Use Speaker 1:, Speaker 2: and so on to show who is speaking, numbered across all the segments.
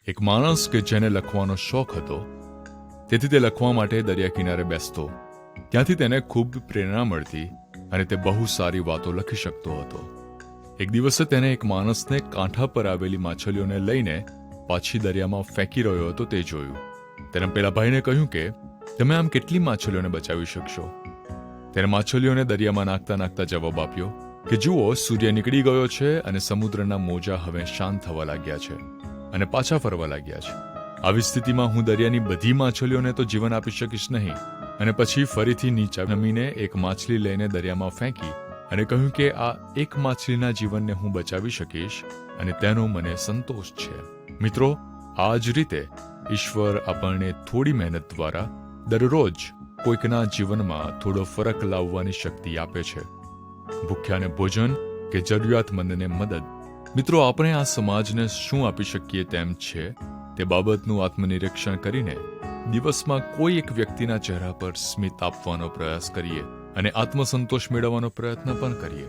Speaker 1: એક માણસ કે જેને લખવાનો શોખ હતો, તેથી તે લખવા માટે દરિયા કિનારે બેસતો. ત્યાંથી તેને ખૂબ પ્રેરણા મળતી અને તે બહુ સારી વાતો લખી શકતો હતો. એક દિવસે તેને એક માણસને કાંઠા પર આવેલી માછલીઓને લઈને પાછી દરિયામાં ફેંકી રહ્યો હતો તે જોયું. તેણે પેલા ભાઈને કહ્યું કે તમે આમ કેટલી માછલીઓને બચાવી શકશો? તેને માછલીઓને દરિયામાં નાખતા નાખતા જવાબ આપ્યો કે જુઓ, સૂર્ય નીકળી ગયો છે અને સમુદ્રના મોજા હવે શાંત થવા લાગ્યા છે અને પાછા ફરવા લાગ્યા છે. આવી સ્થિતિમાં હું દરિયાની બધી માછલીઓને તો જીવન આપી શકીશ નહીં. અને પછી ફરીથી નીચે નમીને એક માછલી લઈને દરિયામાં ફેંકી અને કહ્યું કે આ એક માછલીના જીવનને હું બચાવી શકીશ અને તેનો મને સંતોષ છે. મિત્રો, આ જ રીતે ઈશ્વર આપણને થોડી મહેનત દ્વારા દરરોજ કોઈકના જીવનમાં થોડો ફરક લાવવાની શક્તિ આપે છે. ભૂખ્યાને ભોજન કે જરૂરિયાતમંદને મદદ. મિત્રો, આપણે આ સમાજને શું આપી શકીએ તેમ છે તે બાબતનું આત્મનિરીક્ષણ કરીને દિવસમાં કોઈ એક વ્યક્તિના ચહેરા પર સ્મિત આપવાનો પ્રયાસ કરીએ અને આત્મસંતોષ મેળવવાનો પ્રયત્ન પણ કરીએ.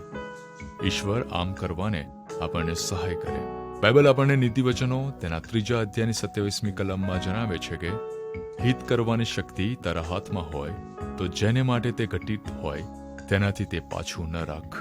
Speaker 1: ઈશ્વર આમ કરવાને આપણને સહાય કરે. બાઇબલ આપણને નીતિવચનો તેના 3 અધ્યાયની 27મી કલમમાં જણાવે છે કે હિત કરવાની શક્તિ તારા હાથમાં હોય તો જેને માટે તે ઘટિત હોય તેનાથી તે પાછું ન રાખ.